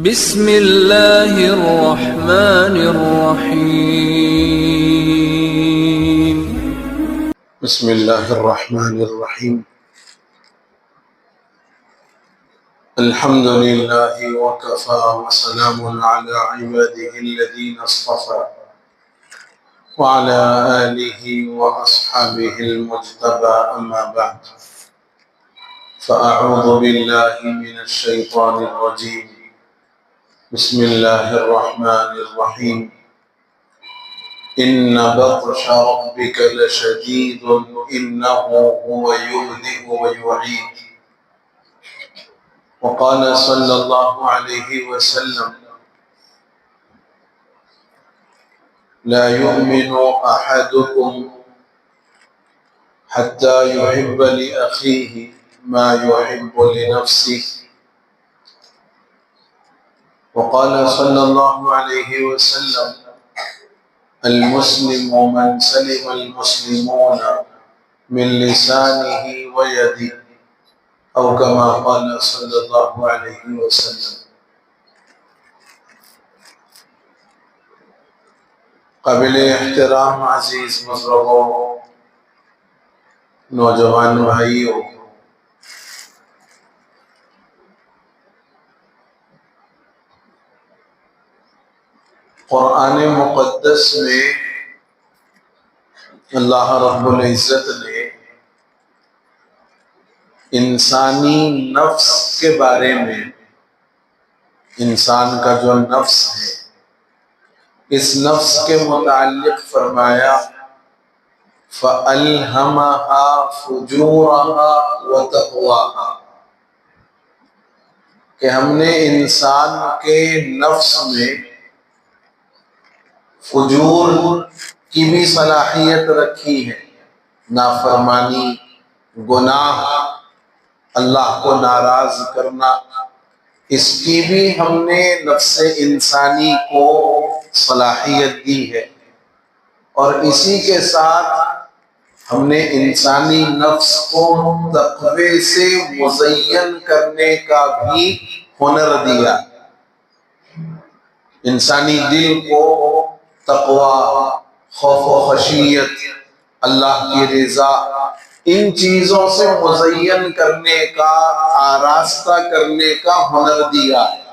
بسم اللہ الرحمن الرحیم بسم اللہ الرحمن الرحیم الحمد للہ وکفى وسلام علی عباده الذین اصطفى وعلى آلہ واصحابہ المجتبى اما بعد فاعوذ باللہ من الشیطان الرجیم بسم اللہ الرحمن الرحیم إن بطش ربك لشديد إنه هو يبدئ ويعيد وقال صلى الله عليه وسلم لا يؤمن أحدكم حتى يحب لأخيه ما يحب لنفسه وقال صلى الله عليه وسلم المسلم من سلم المسلمون من لسانه ويده أو كما قال صلى الله عليه وسلم۔ قابل احترام عزیز بزرگوں، نوجوان بھائیوں، قرآن مقدس میں اللہ رب العزت نے انسانی نفس کے بارے میں، انسان کا جو نفس ہے، اس نفس کے متعلق فرمایا فَأَلْهَمَهَا فُجُورَهَا وَتَقْوَاهَا، کہ ہم نے انسان کے نفس میں فجور کی بھی صلاحیت رکھی ہے، نافرمانی، گناہ، اللہ کو ناراض کرنا، اس کی بھی ہم نے نفس انسانی کو صلاحیت دی ہے، اور اسی کے ساتھ ہم نے انسانی نفس کو تقوی سے مزین کرنے کا بھی ہنر دیا۔ انسانی دل کو تقوی، خوف و خشیت، اللہ کی رضا، ان چیزوں سے مزین کرنے کا، آراستہ کرنے کا ہنر دیا ہے۔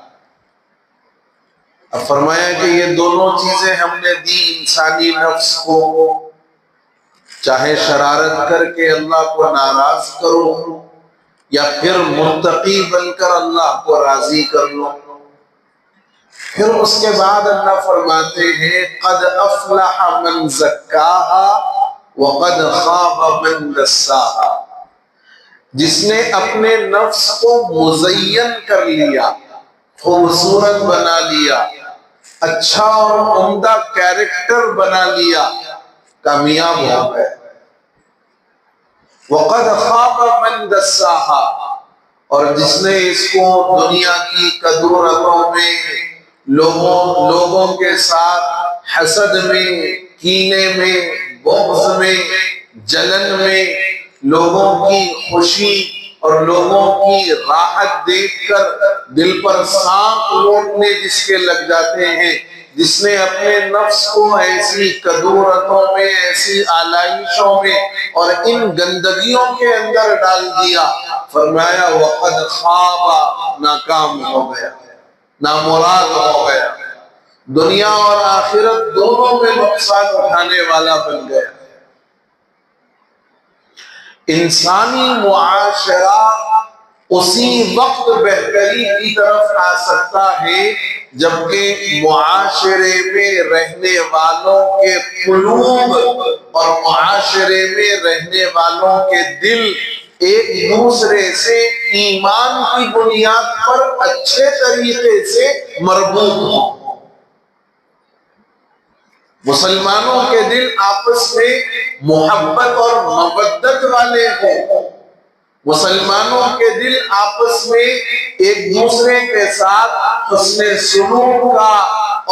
اب فرمایا کہ یہ دونوں چیزیں ہم نے دی انسانی نفس کو، چاہے شرارت کر کے اللہ کو ناراض کرو یا پھر متقی بن کر اللہ کو راضی کر لو۔ پھر اس کے بعد اللہ فرماتے ہیں قد افلح من زکاہا وقد خاب من دساہا، جس نے اپنے نفس کو مزین کر لیا، خوبصورت بنا لیا، اچھا اور عمدہ کیریکٹر بنا لیا، کامیاب ہو گئے۔ وقد خاب من دساہا، اور جس نے اس کو دنیا کی قدرتوں میں، لوگوں کے ساتھ حسد میں، کینے میں، بغض میں، جلن میں، لوگوں کی خوشی اور لوگوں کی راحت دیکھ کر دل پر سانپ لوٹنے جس کے لگ جاتے ہیں، جس نے اپنے نفس کو ایسی قدرتوں میں، ایسی آلائشوں میں اور ان گندگیوں کے اندر ڈال دیا، فرمایا وقد خواب، ناکام ہو گیا، نامراد ہو گیا، دنیا اور آخرت دونوں میں نقصان اٹھانے والا بن گیا۔ انسانی معاشرہ اسی وقت بہتری کی طرف آ سکتا ہے جبکہ معاشرے میں رہنے والوں کے قلوب اور معاشرے میں رہنے والوں کے دل ایک دوسرے سے ایمان کی بنیاد پر اچھے طریقے سے مربوط ہوں۔ مسلمانوں کے دل آپس میں محبت اور مودت والے ہوں، مسلمانوں کے دل آپس میں ایک دوسرے کے ساتھ حسن سلوک کا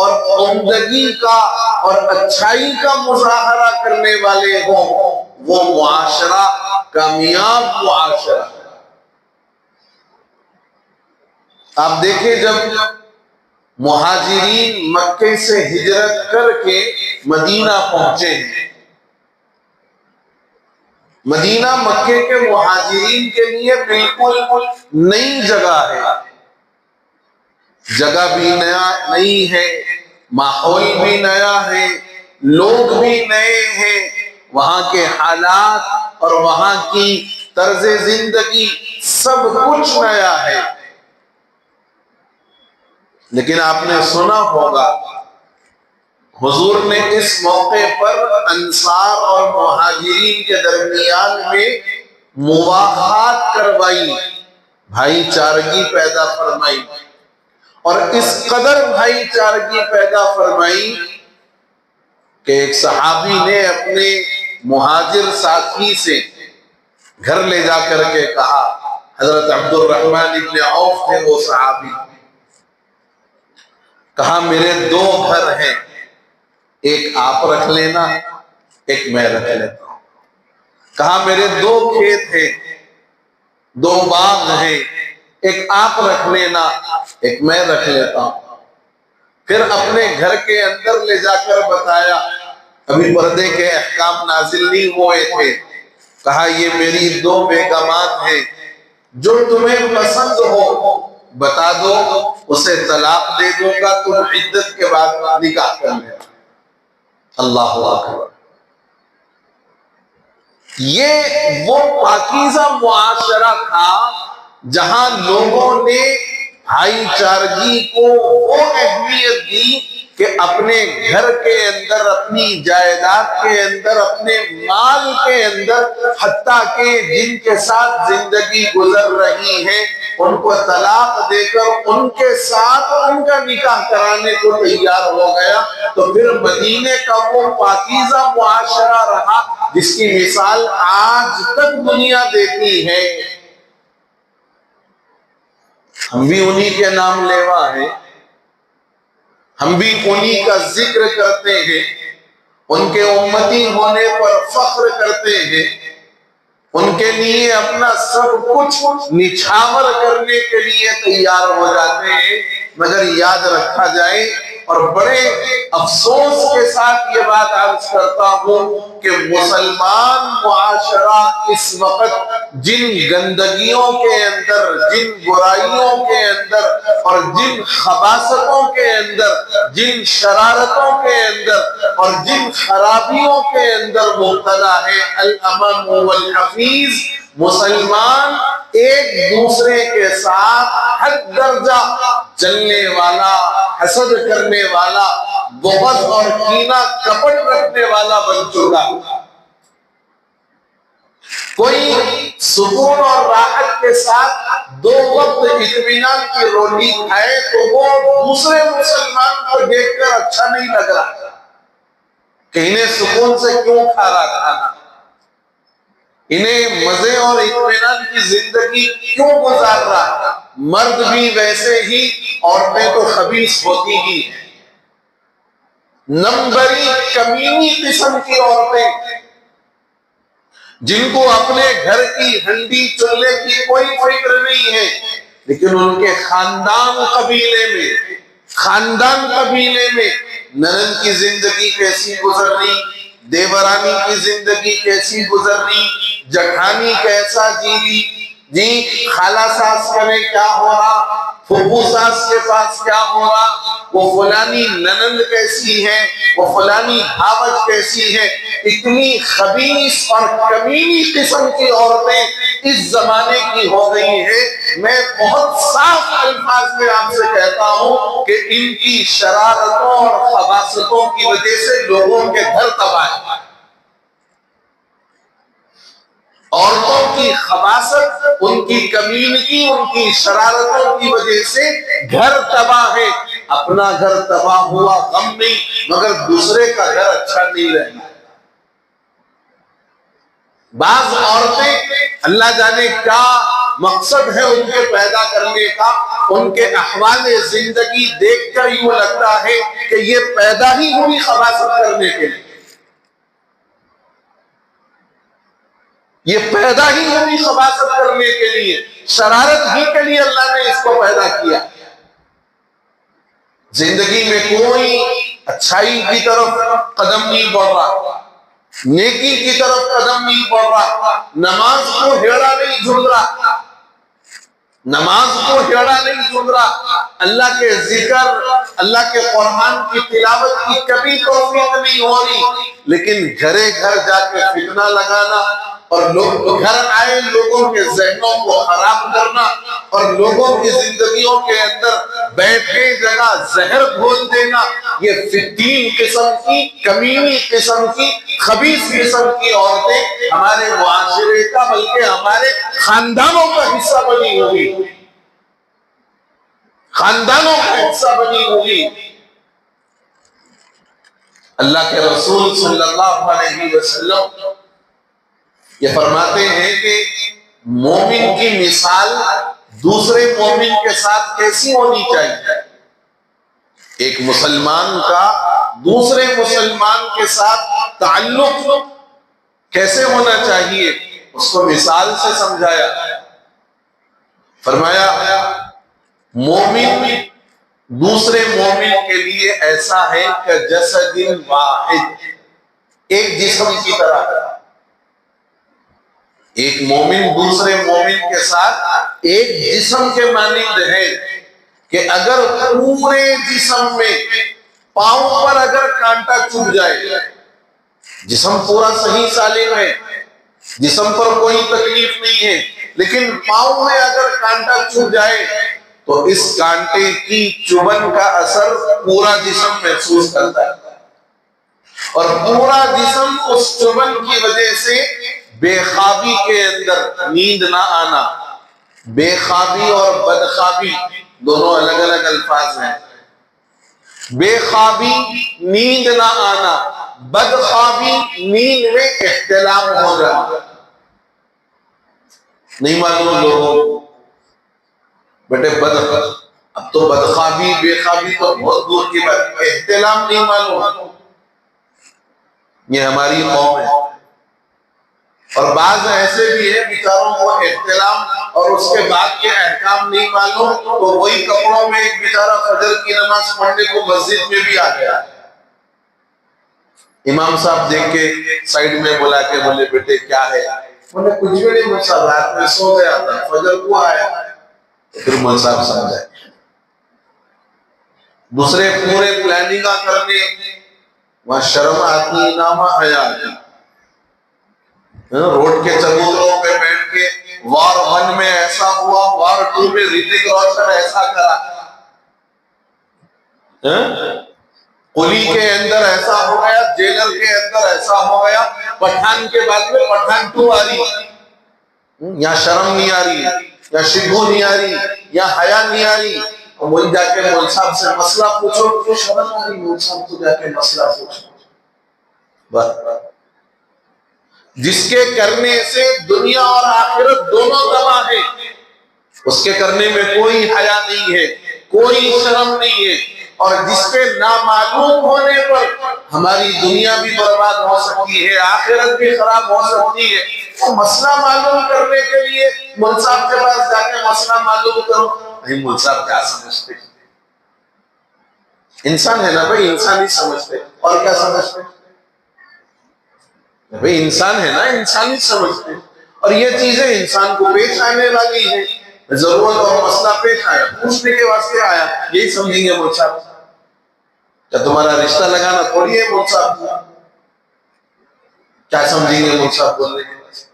اور عمدگی کا اور اچھائی کا مظاہرہ کرنے والے ہوں، وہ معاشرہ کامیاب معاشرہ۔ آپ دیکھیں جب مہاجرین مکے سے ہجرت کر کے مدینہ پہنچے ہیں۔ مدینہ مکے کے مہاجرین کے لیے بالکل نئی جگہ ہے، جگہ بھی نئی ہے، ماحول بھی نیا ہے، لوگ بھی نئے ہیں، وہاں کے حالات اور وہاں کی طرز زندگی سب کچھ نیا ہے۔ لیکن آپ نے سنا ہوگا حضور نے اس موقع پر انصار اور مہاجرین کے درمیان میں مواخات کروائی، بھائی چارگی پیدا فرمائی، اور اس قدر بھائی چارگی پیدا فرمائی کہ ایک صحابی نے اپنے مہاجر ساتھی سے گھر لے جا کر کے کہا، حضرت عبد الرحمن ابن عوف تھے وہ صحابی، کہا میرے دو گھر ہیں، ایک آپ رکھ لینا ایک میں رکھ لیتا ہوں۔ کہا میرے دو کھیت ہیں، دو باغ ہیں، ایک آپ رکھ لینا ایک میں رکھ لیتا ہوں۔ پھر اپنے گھر کے اندر لے جا کر بتایا، ابھی پردے کے احکام نازل نہیں ہوئے تھے، کہا یہ میری دو بیگمات ہیں، جو تمہیں پسند ہو بتا دو، اسے طلاق دے دوں گا، تم عدت کے بعد نکاح کر لینا۔ اللہ اکبر۔ یہ وہ پاکیزہ معاشرہ تھا جہاں لوگوں نے بھائی چارگی کو وہ اہمیت دی کہ اپنے گھر کے اندر، اپنی جائیداد کے اندر، اپنے مال کے اندر، حتیٰ کہ جن کے ساتھ زندگی گزر رہی ہے ان کو طلاق دے کر ان کے ساتھ ان کا نکاح کرانے کو تیار ہو گیا۔ تو پھر مدینے کا وہ پاکیزہ معاشرہ رہا جس کی مثال آج تک دنیا دیتی ہے۔ ہم بھی انہی کے نام لیوا ہیں، ہم بھی انہی کا ذکر کرتے ہیں، ان کے امتی ہونے پر فخر کرتے ہیں، ان کے لیے اپنا سب کچھ نچھاور کرنے کے لیے تیار ہو جاتے ہیں، مگر یاد رکھا جائے، اور بڑے افسوس کے ساتھ یہ بات عرض کرتا ہوں کہ مسلمان معاشرہ اس وقت جن گندگیوں کے اندر، جن برائیوں کے اندر اور جن خباثتوں کے اندر، جن شرارتوں کے اندر اور جن خرابیوں کے اندر مبتلا ہے، الامن والحفیظ، مسلمان ایک دوسرے کے ساتھ حد درجہ جلنے والا، حسد کرنے والا، بغض اور کینہ کپٹ رکھنے والا بن چکا۔ کوئی سکون اور راحت کے ساتھ دو وقت اطمینان کی روٹی کھائے تو وہ دوسرے مسلمان کو دیکھ کر اچھا نہیں لگ رہا کہ انہیں سکون سے کیوں کھا رہا کھانا، انہیں مزے اور اطمینان کی زندگی کیوں گزار رہا۔ مرد بھی ویسے ہی، عورتیں تو خبیث ہوتی ہی ہیں، نمبری کمینی قسم کی عورتیں جن کو اپنے گھر کی ہنڈی چولہے کی کوئی فکر نہیں ہے، لیکن ان کے خاندان قبیلے میں ننند کی زندگی کیسی گزرنی، دیورانی کی زندگی کیسی گزرنی، جٹھانی کیسا جی خالہ ساس میں کیا ہو رہا، پھوپھو ساس کے پاس کیا ہو رہا، وہ فلانی ننند کیسی ہے، وہ فلانی بھاوج کیسی ہے۔ اتنی خبیث اور کمینی قسم کی عورتیں اس زمانے کی ہو گئی ہیں، میں بہت صاف الفاظ میں آپ سے کہتا ہوں کہ ان کی شرارتوں اور خباثتوں کی وجہ سے لوگوں کے گھر تباہ ہیں۔ عورتوں کی خباثت، ان کی کمینگی، ان کی شرارتوں کی وجہ سے گھر تباہ ہے۔ اپنا گھر تباہ ہوا غم نہیں، مگر دوسرے کا گھر اچھا نہیں رہنا۔ بعض عورتیں اللہ جانے کیا مقصد ہے ان کے پیدا کرنے کا، ان کے احوال زندگی دیکھ کر یوں لگتا ہے کہ یہ پیدا ہی ہوئی خباثت کرنے کے لیے، یہ پیدا ہی ہوئی خباثت کرنے کے لیے، شرارت ہی کے لیے اللہ نے اس کو پیدا کیا۔ زندگی میں کوئی اچھائی کی طرف قدم نہیں بڑھ رہا، نیکی کی طرف قدم نہیں بڑھ رہا، نماز کو ہیڑا نہیں جھل رہا، نماز کو ہیڑا نہیں جھل رہا، اللہ کے ذکر، اللہ کے قرآن کی تلاوت کی کبھی توفیق نہیں ہو رہی، لیکن گھرے گھر جا کے فتنہ لگانا اور لوگ گھر آئے لوگوں کے ذہنوں کو خراب کرنا اور لوگوں کی زندگیوں کے اندر بیٹھے جگہ زہر گھول دینا، یہ فتین قسم کی، کمینی قسم کی، خبیث قسم کی عورتیں ہمارے معاشرے کا بلکہ ہمارے خاندانوں کا حصہ بنی ہوگی، خاندانوں کا حصہ بنی ہوگی۔ اللہ کے رسول صلی اللہ علیہ وسلم یہ فرماتے ہیں کہ مومن کی مثال دوسرے مومن کے ساتھ کیسی ہونی چاہیے؟ ایک مسلمان کا دوسرے مسلمان کے ساتھ تعلق کیسے ہونا چاہیے، اس کو مثال سے سمجھایا۔ فرمایا مومن دوسرے مومن کے لیے ایسا ہے کہ جسد واحد، ایک جسم کی طرح۔ ایک مومن دوسرے مومن کے ساتھ ایک جسم کے مانند ہے کہ اگر پورے جسم میں پاؤں پر اگر کانٹا چبھ جائے، جسم پورا صحیح سالم ہے، جسم پر کوئی تکلیف نہیں ہے، لیکن پاؤں میں اگر کانٹا چبھ جائے تو اس کانٹے کی چبھن کا اثر پورا جسم محسوس کرتا ہے، اور پورا جسم اس چبھن کی وجہ سے بے خوابی کے اندر نیند نہ آنا۔ بے خوابی اور بدخوابی دونوں الگ الگ الفاظ ہیں۔ بے خوابی نیند نہ آنا، بدخوابی نیند میں احتلام ہو جانا۔ نہیں معلوم لوگوں بیٹے اب تو بدخوابی بے خوابی تو بہت دور کی بات، احتلام نہیں معلوم۔ یہ ہماری قوم ہے، اور بعض ایسے بھی ہیں بیچاروں کو احتلام اور اس کے بعد کے احکام نہیں معلوم، تو وہی کپڑوں میں ایک بیچارہ فجر کی نماز پڑھنے کو مسجد میں بھی آ گیا۔ امام صاحب دیکھ کے سائیڈ میں بلا کے بولے بیٹے کیا ہے؟ بولے کچھ بھی نہیں، مجھ صاحب رات میں سو گیا تھا، فجر کو آیا۔ پھر مول صاحب سمجھائے، دوسرے پورے پلاننگاں کرنے، وہاں شرم آتی نامہ حیا آتی۔ روڈ کے چبوتروں پہ بیٹھ کے وار 1 میں ایسا ہوا، وار 2 میں ریتک روشن ایسا کرا، قلی کے اندر ایسا ہو گیا، جیلر کے اندر ایسا ہو گیا، پٹھان کے بعد میں پٹھان 2 آ رہی، یا شرم نہیں آ رہی، یا شبو نہیں آ رہی، یا حیا نہیں آ رہی۔ وہی جا کے مول صاحب سے مسئلہ پوچھو تو شرم آ رہی، مول صاحب کو جا کے مسئلہ پوچھو۔ جس کے کرنے سے دنیا اور آخرت دونوں تباہ ہے، اس کے کرنے میں کوئی حیا نہیں ہے، کوئی شرم نہیں ہے، اور جس پہ نامعلوم ہونے پر ہماری دنیا بھی برباد ہو سکتی ہے، آخرت بھی خراب ہو سکتی ہے۔ تو مسئلہ معلوم کرنے کے لیے مول صاحب کے پاس جا کے مسئلہ معلوم کرو، نہیں مول صاحب کیا سمجھتے؟ انسان ہے نا بھائی، انسان ہی سمجھتے، اور کیا سمجھتے؟ بھئی انسان ہے نا، انسان ہی سمجھتے، اور یہ چیزیں انسان کو پیش آنے والی ہیں۔ ضرورت اور مسئلہ پیش آیا، پوچھنے کے واسطے آیا، یہی سمجھیں گے مول صاحب۔ کیا تمہارا رشتہ لگانا تھوڑی ہے مول صاحب؟ کیا سمجھیں گے مول صاحب بولنے کے واسطے؟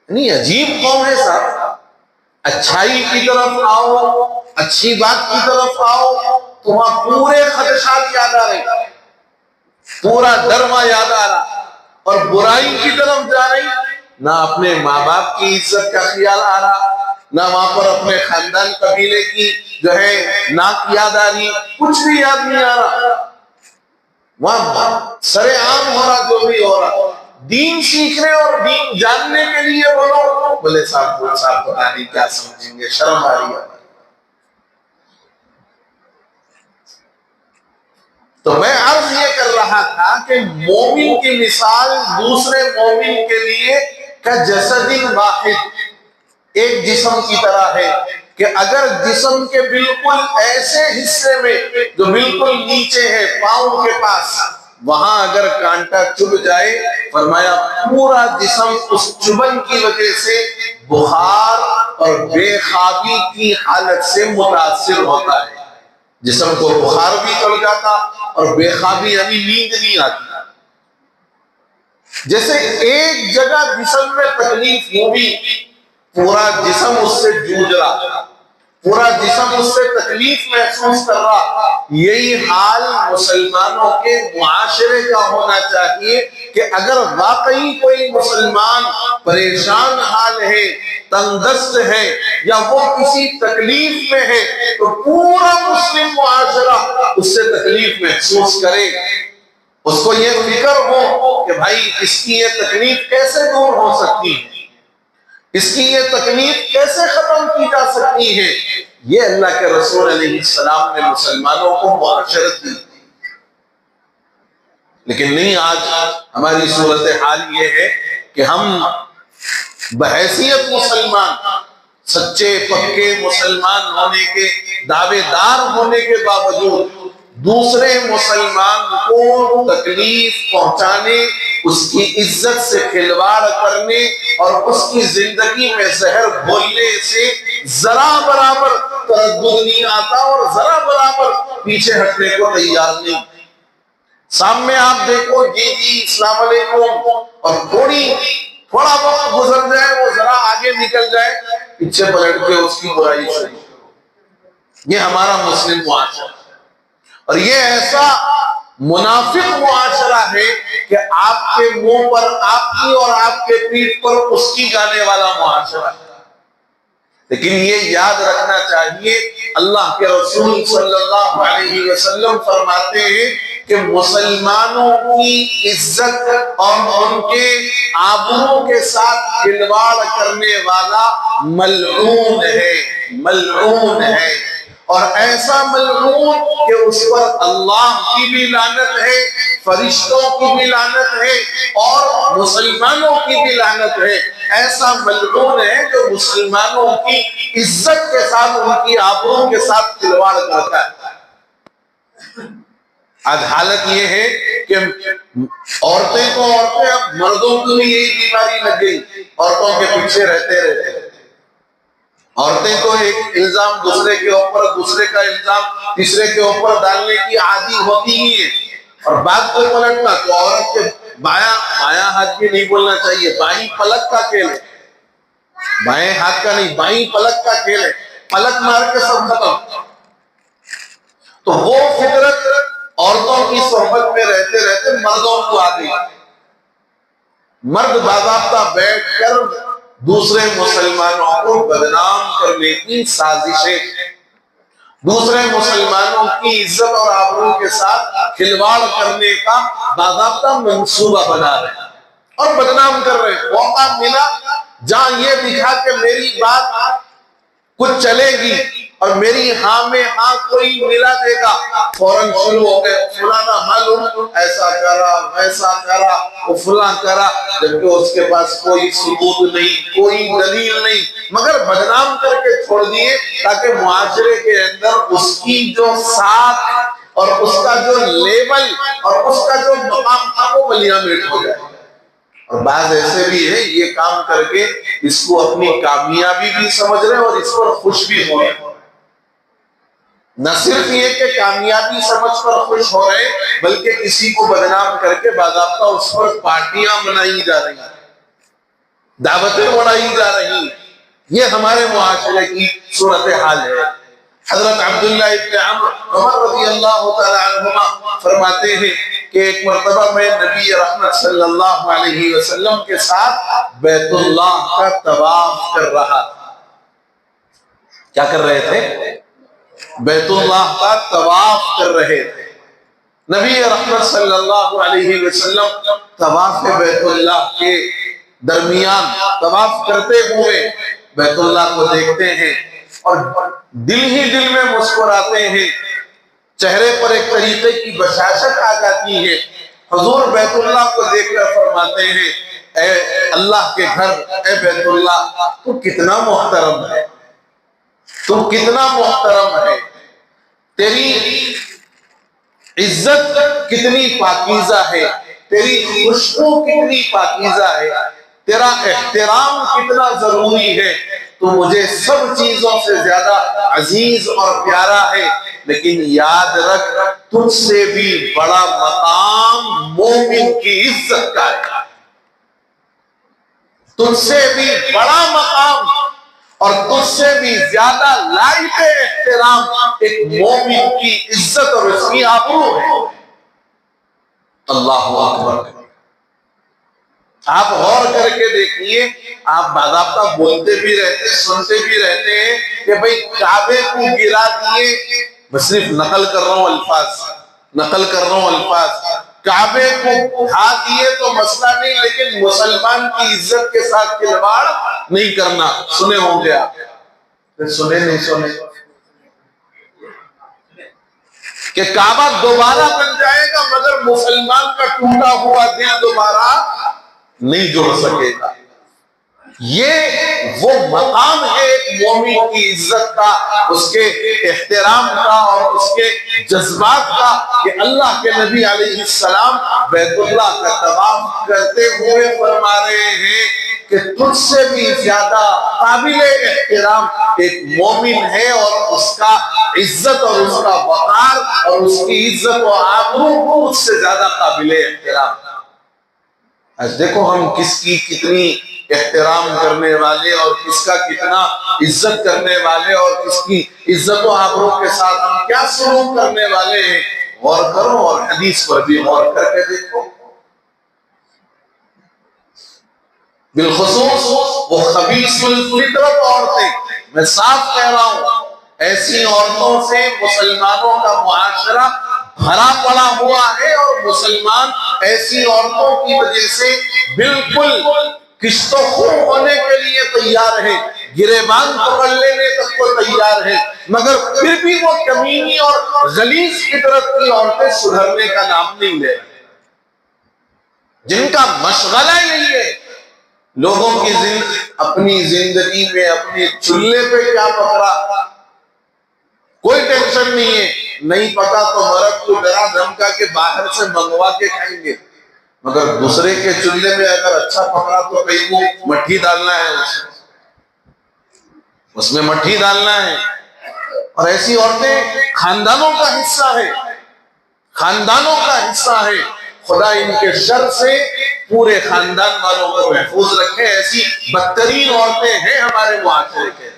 نہیں، عجیب قوم ہے صاحب۔ اچھائی کی طرف آؤ، اچھی بات کی طرف آؤ تو وہاں پورے خدشات یاد آ رہے، پورا ڈرما یاد آ رہا، اور برائی کی طرف جا رہی، نہ اپنے ماں باپ کی عزت کا خیال آ رہا، نہ وہاں پر اپنے خاندان قبیلے کی جو ہے ناک یاد آ رہی، کچھ بھی یاد نہیں آ رہا۔ وہاں سر عام ہو رہا، جو بھی ہو رہا، دین سیکھنے اور دین جاننے کے لیے بولو، بولے صاحب کو نہیں کیا سمجھیں گے، شرم آ رہی ہے۔ تو میں عرض یہ کر رہا تھا کہ مومن کی مثال دوسرے مومن کے لیے کا جسد واحد، ایک جسم کی طرح ہے۔ کہ اگر جسم کے بالکل ایسے حصے میں جو بالکل نیچے ہے پاؤں کے پاس، وہاں اگر کانٹا چبھ جائے، فرمایا پورا جسم اس چبھن کی وجہ سے بخار اور بے خوابی کی حالت سے متاثر ہوتا ہے۔ جسم کو بخار بھی چڑھ جاتا اور بے خوابی یعنی نیند نہیں آتی۔ جیسے ایک جگہ جسم میں تکلیف ہوئی، پورا جسم اس سے جوجھ رہا، پورا جسم اس سے تکلیف محسوس کر رہا۔ یہی حال مسلمانوں کے معاشرے کا ہونا چاہیے کہ اگر واقعی کوئی مسلمان پریشان حال ہے، تنگ دست ہے، یا وہ کسی تکلیف میں ہے، تو پورا مسلم معاشرہ اس سے تکلیف محسوس کرے، اس کو یہ فکر ہو کہ بھائی اس کی یہ تکلیف کیسے دور ہو سکتی ہے، اس کی یہ تکلیف کیسے ختم کی جا سکتی ہے۔ یہ اللہ کے رسول علیہ السلام نے مسلمانوں کو معاشرت دی، لیکن نہیں، آج ہماری صورتحال یہ ہے کہ ہم بحیثیت مسلمان، سچے پکے مسلمان ہونے کے دعوے دار ہونے کے باوجود دوسرے مسلمان کو تکلیف پہنچانے، اس کی عزت سے کھلواڑ کرنے اور اس کی زندگی میں زہر گھولنے سے ذرا برابر تردد نہیں آتا اور ذرا برابر پیچھے ہٹنے کو تیار نہیں۔ سامنے آپ دیکھو جی السلام علیکم، اور تھوڑا وقت گزر جائے، وہ ذرا آگے نکل جائے، پیچھے پلٹ کے اس کی برائی شروع۔ یہ ہمارا مسلم معاشرہ، اور یہ ایسا منافق معاشرہ ہے کہ آپ کے منہ پر آپ کی اور آپ کے پیٹھ پر اس کی گانے والا معاشرہ ہے۔ لیکن یہ یاد رکھنا چاہیے، اللہ کے رسول صلی اللہ علیہ وسلم فرماتے ہیں کہ مسلمانوں کی عزت اور ان کے آبرو کے ساتھ کھلواڑ کرنے والا ملعون ہے، ملعون ہے، اور ایسا ملعون کہ اس پر اللہ کی بھی لعنت ہے، فرشتوں کی بھی لعنت ہے، اور مسلمانوں کی بھی لعنت ہے۔ ایسا ملعون ہے جو مسلمانوں کی عزت کے ساتھ، ان کی آبرو کے ساتھ کھلواڑ کرتا ہے۔ آج حالت یہ ہے کہ عورتیں تو عورتیں، اب مردوں کو بھی یہی بیماری لگ گئی، عورتوں کے پیچھے رہتے رہتے۔ عورتیں تو ایک الزام دوسرے کے اوپر، دوسرے کا الزام تیسرے کے اوپر ڈالنے کی عادی ہوتی ہی ہے، اور بات کو پلٹنا تو عورت کے بایاں ہاتھ بھی نہیں بولنا چاہیے، بائیں پلک کا کھیل ہے، بائیں ہاتھ کا نہیں، بائیں پلک کا کھیل ہے، پلک مار کے سب ختم۔ تو وہ فطرت عورتوں کی صحبت میں رہتے رہتے مردوں کو آ گئی۔ مرد باضابطہ بیٹھ کر دوسرے مسلمانوں کو بدنام کرنے کی سازشیں، دوسرے مسلمانوں کی عزت اور آبرو کے ساتھ کھلواڑ کرنے کا باضابطہ منصوبہ بنا رہے ہیں اور بدنام کر رہے ہیں۔ موقع ملا جہاں یہ دکھا کہ میری بات کچھ چلے گی اور میری ہاں میں ہاں کوئی ملا دے گا، فوراً شروع ہو گئے، فلانا معلوم ایسا کرا ویسا کرا، وہ فلاں کرا، جبکہ اس کے پاس کوئی ثبوت نہیں، کوئی دلیل نہیں، مگر بدنام کر کے چھوڑ دیے تاکہ معاشرے کے اندر اس کی جو ساکھ اور اس کا جو لیبل اور اس کا جو مقام تھا وہ ملیاں میٹ ہو جائے۔ اور بعض ایسے بھی ہیں یہ کام کر کے اس کو اپنی کامیابی بھی سمجھ رہے اور اس پر خوش بھی ہو رہے۔ نہ صرف یہ کہ کامیابی سمجھ کر خوش ہو رہے، بلکہ کسی کو بدنام کر کے باضابطہ اس پر پارٹیاں منائی جا رہی ہیں، دعوتیں منائی جا رہی ہیں۔ یہ ہمارے معاشرے کی صورتحال ہے۔ حضرت عبداللہ ابن عمر رضی اللہ تعالی عنہما فرماتے ہیں کہ ایک مرتبہ میں نبی رحمت صلی اللہ علیہ وسلم کے ساتھ بیت اللہ کا طواف کر رہا تھا۔ کیا کر رہے تھے؟ بیت اللہ کا طواف کر رہے تھے۔ نبی رحمت صلی اللہ علیہ وسلم طواف بیت اللہ کے درمیان طواف کرتے ہوئے بیت اللہ کو دیکھتے ہیں اور دل ہی دل میں مسکراتے ہیں، چہرے پر ایک طریقے کی بشاشت آ جاتی ہے۔ حضور بیت اللہ کو دیکھ کر فرماتے ہیں، اے اللہ کے گھر، اے بیت اللہ، تو کتنا محترم ہے، تو کتنا محترم ہے، تیری عزت کتنی پاکیزہ ہے، تیری خوشبو کتنی پاکیزہ ہے، تیرا احترام کتنا ضروری ہے، تو مجھے سب چیزوں سے زیادہ عزیز اور پیارا ہے، لیکن یاد رکھ تجھ سے بھی بڑا مقام مومن کی عزت کا ہے، تجھ سے بھی بڑا مقام اور تجھ سے بھی زیادہ لائق احترام ایک مومن کی عزت اور اس کی آبرو ہے۔ اللہ اکبر۔ آپ غور کر کے دیکھیے، آپ باضابطہ بولتے بھی رہتے، سنتے بھی رہتے ہیں کہ بھئی کعبے کو گرا دیے، میں صرف نقل کر رہا ہوں الفاظ، کعبے کو اٹھا دیے تو مسئلہ نہیں، لیکن مسلمان کی عزت کے ساتھ کھلواڑ نہیں کرنا۔ سنے ہوں گے آپ، سنے نہیں سنے کہ کعبہ دوبارہ بن جائے گا مگر مسلمان کا ٹوٹا ہوا دل دوبارہ نہیں جڑ سکے گا۔ یہ وہ مقام ہے ایک مومن کی عزت کا، اس کے احترام کا اور اس کے جذبات کا، کہ اللہ کے نبی علیہ السلام بیت اللہ کا طواف کرتے ہوئے فرما رہے ہیں کہ تجھ سے بھی زیادہ قابل احترام ایک مومن ہے، اور اس کا عزت اور اس کا وقار اور اس کی عزت و آبرو اس سے زیادہ قابل احترام۔ آج دیکھو ہم کس کی کتنی احترام کرنے والے اور کس کا کتنا عزت کرنے والے اور کس کی عزت و آبرو کے ساتھ ہم کیا سلوک کرنے والے ہیں، غور کرو اور حدیث پر بھی غور کر کے دیکھو۔ بالخصوص وہ خبیث الفطرت عورتیں، میں صاف کہہ رہا ہوں، ایسی عورتوں سے مسلمانوں کا معاشرہ بھرا پڑا ہوا ہے، اور مسلمان ایسی عورتوں کی وجہ سے بالکل کشت و خون ہونے کے لیے تیار ہے، گریبان پکڑ لینے تک کو تیار ہے، مگر پھر بھی وہ کمینی اور غلیظ فطرت کی عورتیں سدھرنے کا نام نہیں لے رہے، جن کا مشغلہ یہی ہے لوگوں کی اپنی زندگی میں اپنے چولہے پہ کیا پکڑا، کوئی ٹینشن نہیں ہے، نہیں پتا تو مرد کو ڈرا دھمکا کے باہر سے منگوا کے کھائیں گے، مگر دوسرے کے چولہے میں اگر اچھا پکڑا تو کہیں کو مٹھی ڈالنا ہے، اس میں مٹھی ڈالنا ہے۔ اور ایسی عورتیں خاندانوں کا حصہ ہے، خاندانوں کا حصہ ہے، خدا ان کے شر سے پورے خاندان والوں کو محفوظ رکھے۔ ایسی بدترین عورتیں ہیں ہمارے معاشرے کے،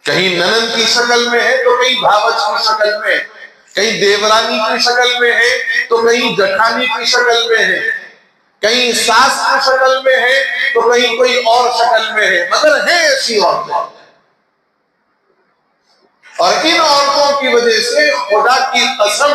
کہیں ننند کی شکل میں ہے تو کہیں بھاوج کی شکل میں، کہیں دیورانی کی شکل میں ہے تو کہیں جٹھانی کی شکل میں ہے، کہیں ساس کی شکل میں ہے تو کہیں کوئی اور شکل میں ہے، مگر ہیں ایسی عورتیں۔ اور ان عورتوں کی وجہ سے خدا کی قسم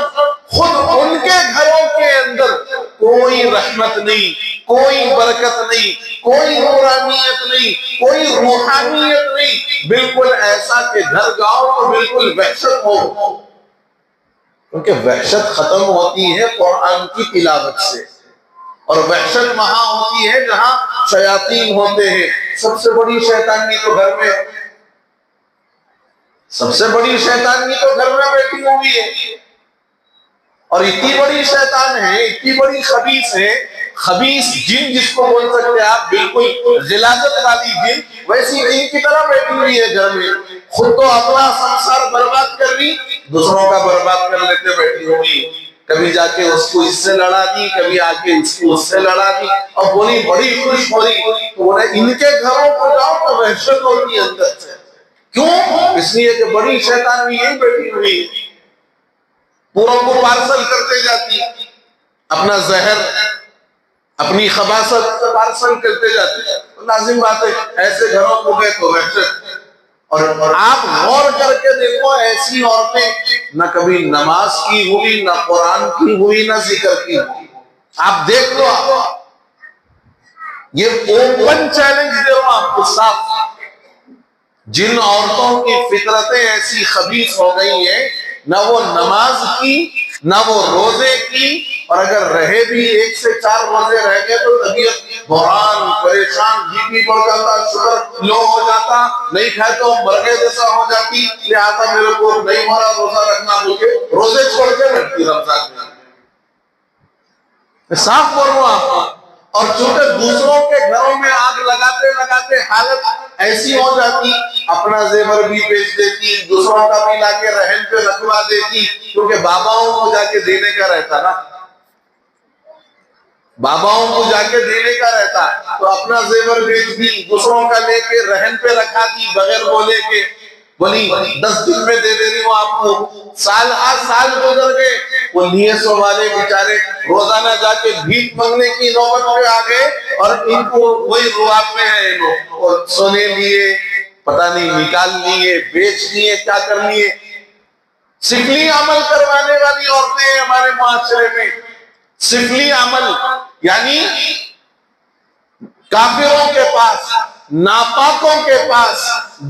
خود ان کے گھروں کے اندر کوئی رحمت نہیں، کوئی برکت نہیں، کوئی نورانیت نہیں، کوئی روحانیت نہیں، بالکل ایسا کہ گھر جاؤ تو بالکل وحشت ہو، کیونکہ وحشت ختم ہوتی ہے قرآن کی تلاوت سے، اور وحشت وہاں ہوتی ہے جہاں شیاطین ہوتے ہیں۔ سب سے بڑی شیطانی تو گھر میں، سب سے بڑی شیطانی تو گھر میں بیٹھی ہوئی ہے، اور اتنی بڑی شیطان ہے، اتنی بڑی خبیث ہے، خبیث جن جس کو بول سکتے ہیں آپ، بالکل غلاظت والی جن، ویسی جن کی طرح بیٹھی ہوئی ہے گھر میں، خود تو اپنا سنسار برباد کر رہی، دوسروں کا برباد کر لیتے بیٹھی ہوئی، کبھی جا کے اس کو اس سے لڑا دی، کبھی آ کے اس کو اس سے لڑا دی، اور بولی بڑی خوش ہو رہی، تو بولے ان کے گھروں کو جاؤ تو وحشت ہوتی ہے اندر سے، کیوں؟ اس لیے کہ بڑی شیطان بھی یہی بیٹھی ہوئی ہے، پوروں کو پارسل کرتے جاتی، اپنا زہر اپنی خباثت پارسل کرتے جاتے، لازم بات ہے ایسے گھروں کو گئے تو وحشت۔ اور آپ غور کر کے دیکھو، ایسی عورتیں نہ کبھی نماز کی ہوئی، نہ قرآن کی ہوئی، نہ ذکر کی ہوئی، آپ دیکھ لو، یہ اوپن چیلنج دے رہا ہوں آپ کو صاف، جن عورتوں کی فطرتیں ایسی خبیث ہو گئی ہیں، نہ وہ نماز کی، نہ وہ روزے کی، اور اگر رہے بھی 1 سے 4 روزے رہ گئے تو طبیعت بحران، پریشان، بی پی بڑھ جاتا، شوگر لو ہو جاتا، نہیں کھائے تو مر گئے جیسا ہو جاتی، لہٰذا میرے کو نہیں ہو رہا روزہ رکھنا بول کے روزے چھوڑ کے رکھتی رمضان میں۔ صاف بول رہا ہوں آپ کو۔ اور چونکہ دوسروں کے گھروں میں آگ لگاتے لگاتے حالت ایسی ہو جاتی، اپنا زیور بھی بیچ دیتی، دوسروں کا بھی لا کے رہن پہ رکھوا دیتی، کیونکہ باباؤں کو جا کے دینے کا رہتا نا، باباؤں کو جا کے دینے کا رہتا، تو اپنا زیور بیچ دی، دوسروں کا لے کے رہن پہ رکھا دی بغیر بولے کے، بولی 10 دن میں دے رہی ہوں آپ کو۔ سال گزر گئے، وہ لیے سو والے بیچارے روزانہ جا کے بھیک مانگنے کی نوبت پہ آ گئے، اور ان کو وہی رواب میں ہے، لوگ سونے لیے پتہ نہیں نکال لیے، بیچ لیے، کیا کر لیے۔ سفلی عمل کروانے والی عورتیں ہیں ہمارے معاشرے میں، سفلی عمل یعنی کافروں کے پاس، ناپاکوں کے پاس،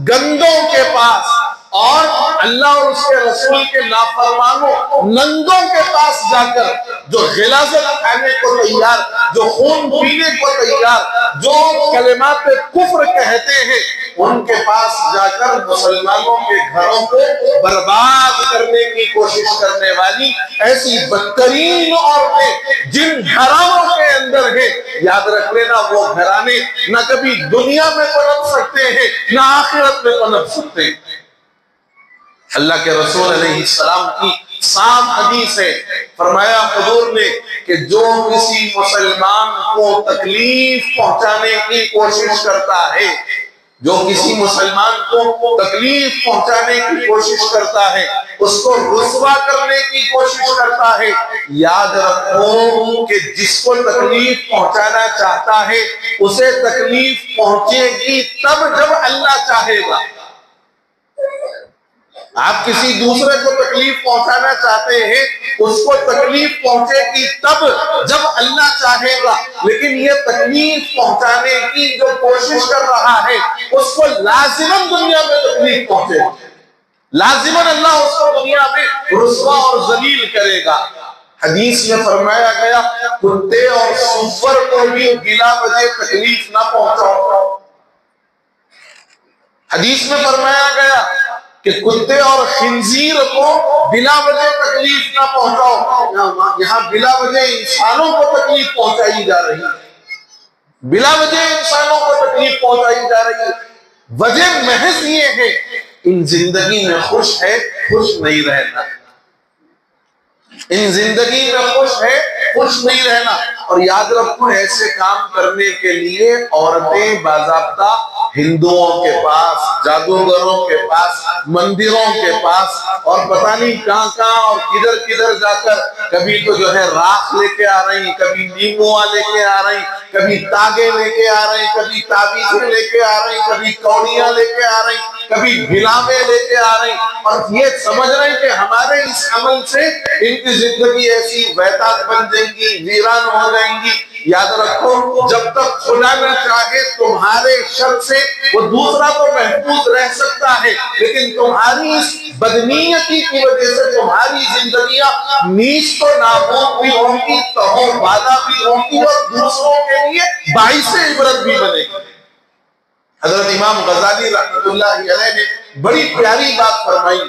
گندوں کے پاس، اور اللہ اور اس کے رسول کے نافرمانوں ننگوں کے پاس جا کر جو غلاظت کھانے کو تیار، جو خون پینے کو تیار، جو کلمات کفر کہتے ہیں، ان کے پاس جا کر مسلمانوں کے گھروں کو برباد کرنے کی کوشش کرنے والی ایسی بدترین عورتیں جن گھرانوں کے اندر ہیں، یاد رکھ لینا وہ گھرانے نہ کبھی دنیا میں پنپ سکتے ہیں نہ آخرت میں پنپ سکتے ہیں۔ اللہ کے رسول علیہ السلام کی صاف حدیث ہے، فرمایا حضور نے کہ جو کسی مسلمان کو تکلیف پہنچانے کی کوشش کرتا ہے، جو کسی مسلمان کو تکلیف پہنچانے کی کوشش کرتا ہے، اس کو رسوا کرنے کی کوشش کرتا ہے، یاد رکھو کہ جس کو تکلیف پہنچانا چاہتا ہے اسے تکلیف پہنچے گی تب جب اللہ چاہے گا۔ آپ کسی دوسرے کو تکلیف پہنچانا چاہتے ہیں، اس کو تکلیف پہنچے گی تب جب اللہ چاہے گا، لیکن یہ تکلیف پہنچانے کی جو کوشش کر رہا ہے اس کو لازماً دنیا میں تکلیف پہنچے گا، لازماً اللہ اس کو دنیا میں رسوا اور ذلیل کرے گا۔ حدیث میں فرمایا گیا کتے اور سور کو بھی بلا وجہ تکلیف نہ پہنچاؤ۔ حدیث میں فرمایا گیا کہ کتے اور خنزیر کو بلا وجہ تکلیف نہ پہنچاؤ۔ یہاں بلا وجہ انسانوں کو تکلیف پہنچائی جا رہی ہے، بلا وجہ انسانوں کو تکلیف پہنچائی جا رہی ہے۔ وجہ محض یہ ہے ان زندگی میں خوش ہے، خوش نہیں رہنا، ان زندگی میں خوش ہے، خوش نہیں رہنا۔ اور یاد رکھو ایسے کام کرنے کے لیے عورتیں باضابطہ ہندوؤں کے پاس، جادوگروں کے پاس، مندروں کے پاس، اور پتہ نہیں کہاں اور کدھر کدھر جا کر کبھی تو جو ہے راکھ لے کے آ رہی، کبھی نیموا لے کے آ رہی، کبھی تاگے لے کے آ رہی، کبھی تعویذیں لے کے آ رہی، کبھی کوڑیاں لے کے آ رہی، کبھی بھلامے لے کے آ رہی، اور یہ سمجھ رہے ہیں کہ ہمارے اس عمل سے ان کی زندگی ایسی ویتاد بن جائیں گی، ویران ہو جائیں گی۔ یاد رکھو جب تک خدا نہ چاہے تمہارے شر سے وہ دوسرا تو محفوظ رہ سکتا ہے، لیکن تمہاری اس بدنیتی کی وجہ سے تمہاری زندگیاں نیست و نابود بھی ہوں گی، تہو بالا بھی ہوں گی، اور دوسروں کے لیے باعث عبرت بھی بنے گی۔ حضرت امام غزالی رحمۃ اللہ علیہ نے بڑی پیاری بات فرمائی،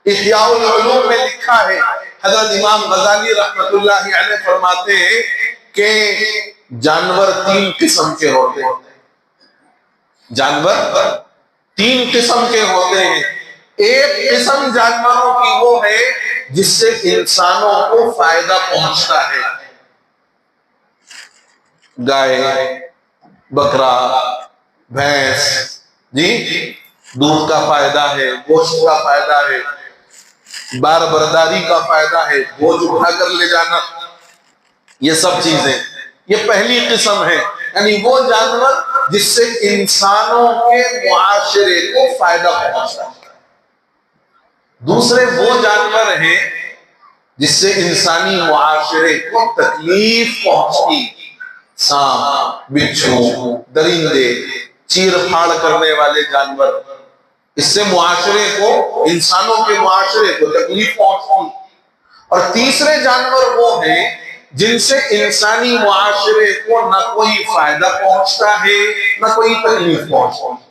احیاء العلوم میں لکھا ہے، حضرت امام غزالی رحمۃ اللہ علیہ فرماتے ہیں کہ جانور 3 قسم کے ہوتے ہیں، جانور 3 قسم کے ہوتے ہیں۔ ایک قسم جانوروں کی وہ ہے جس سے انسانوں کو فائدہ پہنچتا ہے، گائے، بکرا، بھینس، جی دودھ کا فائدہ ہے، گوشت کا فائدہ ہے، بار برداری کا فائدہ ہے، بوجھ اٹھا کر لے جانا، یہ سب چیزیں، یہ پہلی قسم ہے، یعنی وہ جانور جس سے انسانوں کے معاشرے کو فائدہ پہنچتا ہے۔ دوسرے وہ جانور ہیں جس سے انسانی معاشرے کو تکلیف پہنچتی، سانپ، بچھو، درندے، چیر پھاڑ کرنے والے جانور، اس سے معاشرے کو، انسانوں کے معاشرے کو تکلیف پہنچتی۔ اور تیسرے جانور وہ ہیں جن سے انسانی معاشرے کو نہ کوئی فائدہ پہنچتا ہے نہ کوئی تکلیف پہنچتی ہے۔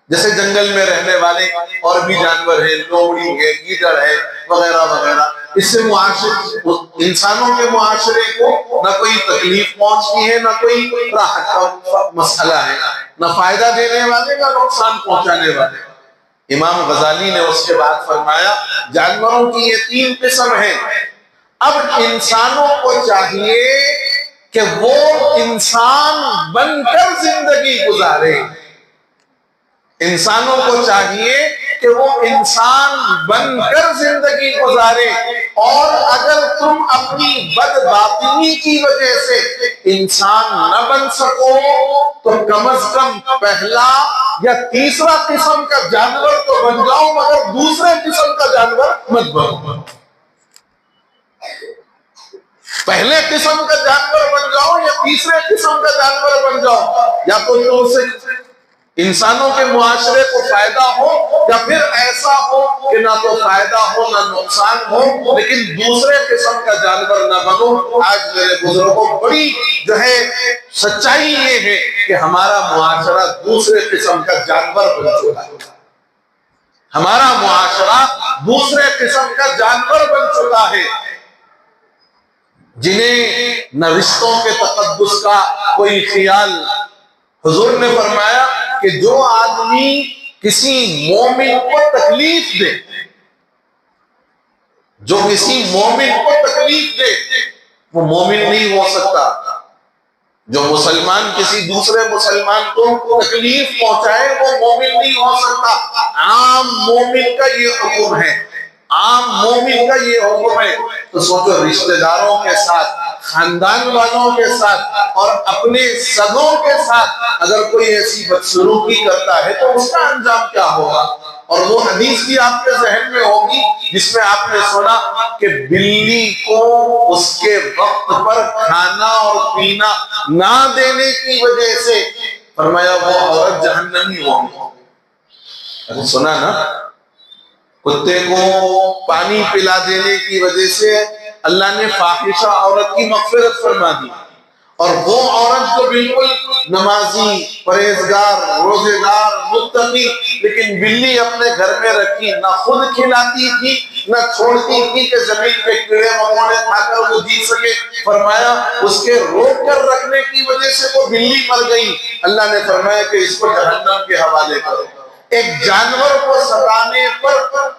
جیسے جنگل میں رہنے والے اور بھی جانور ہیں، لومڑی ہے، گیدڑ ہے، وغیرہ وغیرہ، اس سے انسانوں کے معاشرے کو نہ کوئی تکلیف پہنچتی ہے نہ کوئی راحت کا مسئلہ ہے، نہ فائدہ دینے والے نہ نقصان پہنچانے والے۔ امام غزالی نے اس کے بعد فرمایا جانوروں کی یہ 3 قسم ہیں، اب انسانوں کو چاہیے کہ وہ انسان بن کر زندگی گزارے، انسانوں کو چاہیے کہ وہ انسان بن کر زندگی گزارے، اور اگر تم اپنی بدباطنی کی وجہ سے انسان نہ بن سکو تو کم از کم پہلا یا تیسرا قسم کا جانور تو بن جاؤ، مگر دوسرے قسم کا جانور مت بنو۔ پہلے قسم کا جانور بن جاؤ یا تیسرے قسم کا جانور بن جاؤ، یا تو تم سے انسانوں کے معاشرے کو فائدہ ہو یا پھر ایسا ہو کہ نہ تو فائدہ ہو نہ نقصان ہو، لیکن دوسرے قسم کا جانور نہ بنو۔ آج میرے بزرگوں بڑی جو ہے سچائی یہ ہے کہ ہمارا معاشرہ دوسرے قسم کا جانور بن چکا ہے، ہمارا معاشرہ دوسرے قسم کا جانور بن چکا ہے، جنہیں نہ رشتوں کے تقدس کا کوئی خیال۔ حضور نے فرمایا کہ جو آدمی کسی مومن کو تکلیف دے، جو کسی مومن کو تکلیف دے وہ مومن نہیں ہو سکتا۔ جو مسلمان کسی دوسرے مسلمان کو تکلیف پہنچائے وہ مومن نہیں ہو سکتا۔ عام مومن کا یہ حکم ہے، عام مومن کا یہ حکم ہے۔ تو سوچو رشتہ داروں کے ساتھ، خاندان والوں کے ساتھ اور اپنے سگوں کے ساتھ اگر کوئی ایسی بدسلوکی کرتا ہے تو اس کا انجام کیا ہوگا؟ اور وہ حدیث بھی آپ کے ذہن میں ہوگی جس میں آپ نے سنا کہ بلی کو اس کے وقت پر کھانا اور پینا نہ دینے کی وجہ سے فرمایا وہ عورت جہنمی ہوگی۔ سنا نا، کتے کو پانی پلا دینے کی وجہ سے اللہ نے فاحشہ عورت کی مغفرت فرما دی، اور وہ عورت جو بالکل نمازی، پرہیزگار، روزے دار، متقی، لیکن بلی اپنے گھر میں رکھی، نہ خود کھلاتی تھی نہ چھوڑتی تھی کہ زمین پہ کیڑے مکوڑے کھا کر وہ جی سکے، فرمایا اس کے روک کر رکھنے کی وجہ سے وہ بلی مر گئی۔ اللہ نے فرمایا کہ اس کو جہنم کے حوالے کرو۔ ایک جانور کو ستانے پر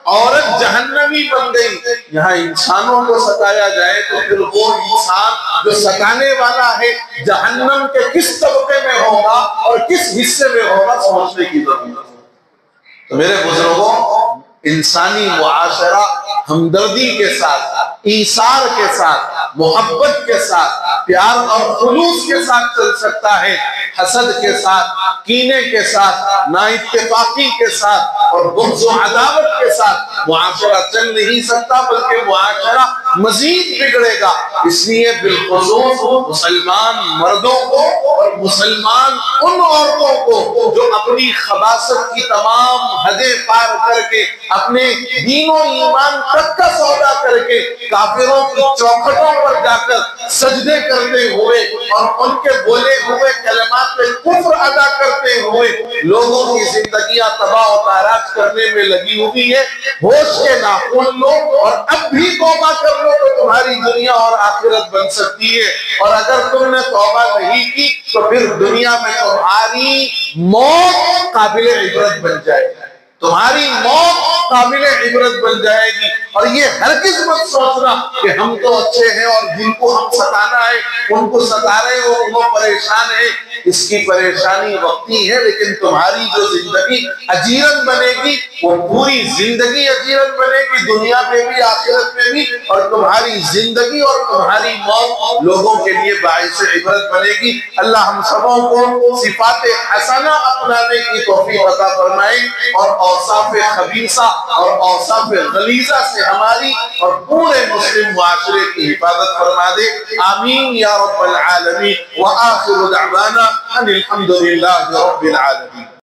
عورت جہنمی بن گئی، یہاں انسانوں کو ستایا جائے تو پھر وہ انسان جو ستانے والا ہے جہنم کے کس طبقے میں ہوگا اور کس حصے میں ہوگا، سوچنے کی ضرورت ہے۔ تو میرے بزرگوں، انسانی معاشرہ ہمدردی کے ساتھ، ایثار کے ساتھ، محبت کے ساتھ، پیار اور خلوص کے ساتھ چل سکتا ہے، حسد کے ساتھ، کینے کے ساتھ، نا اتفاقی کے ساتھ اور بغض و عداوت کے ساتھ معاشرہ چل نہیں سکتا، بلکہ معاشرہ مزید بگڑے گا۔ اس لیے بالخصوص مسلمان مردوں کو اور مسلمان ان عورتوں کو جو اپنی خباثت کی تمام حدیں پار کر کے اپنے دین و ایمان تک کا سودا کر کے کافروں کی چوکھٹوں پر جا کر سجدے کرتے ہوئے اور ان کے بولے ہوئے کلمات پہ کفر ادا کرتے ہوئے لوگوں کی زندگیاں تباہ و تاراج کرنے میں لگی ہوئی ہے، ہوش کے ناخن لو اور اب بھی توبہ کر لو تو تمہاری دنیا اور آخرت بن سکتی ہے، اور اگر تم نے توبہ نہیں کی تو پھر دنیا میں تمہاری موت قابل عبرت بن جائے گی، تمہاری موت قابل عبرت بن جائے گی۔ اور یہ ہرگز مت سوچنا کہ ہم تو اچھے ہیں اور جن کو ہم ستانا ہے ان کو ستا رہے ہو، وہ پریشان ہے، اس کی پریشانی وقتی ہے، لیکن تمہاری جو زندگی اجیرن بنے گی وہ پوری زندگی اجیرن بنے گی، دنیا میں بھی آخرت میں بھی، اور تمہاری زندگی اور تمہاری موت لوگوں کے لیے باعث عبرت بنے گی۔ اللہ ہم سبوں کو صفات حسنہ اپنانے کی توفیق عطا فرمائے اور اوصاف خبیثہ اور اوصاف غلیظہ سے ہماری اور پورے مسلم معاشرے کی حفاظت فرما دے، آمین یا رب العالمین۔ وآخر دعوانا ان الحمد للہ رب العالمین۔